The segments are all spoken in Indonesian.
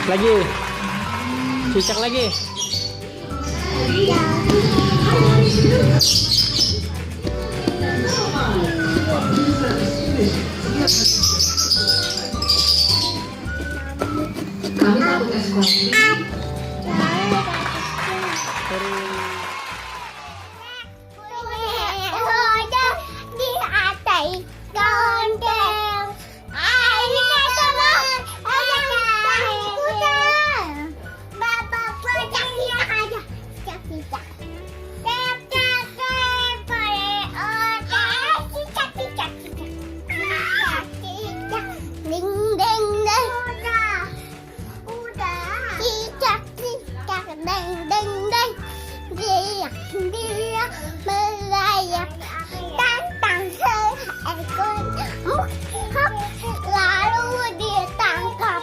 Lagi. Cicak lagi. Kami takut ke sekolah. Dia melayang tantang seekor huk, lalu ditangkap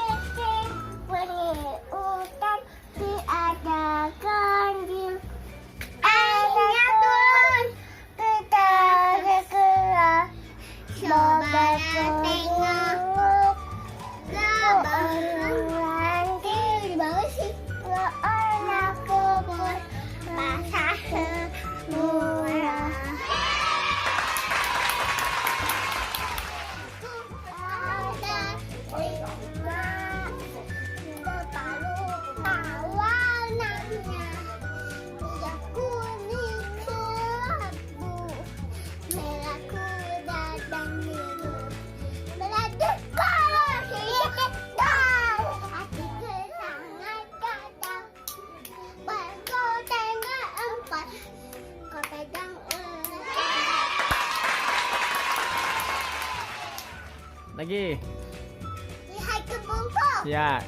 hutan diadakan di airnya turun kita segera coba tengok orang di bawah sih anak kebun basah semua. Ada lima berpalu warnanya, dia kuning kelabu, merah kuda dan biru, meleduk hitam, hati sangat kacau. Kau tengah empat, kau pegang Lagi. lihat ke bungkuk. Ya.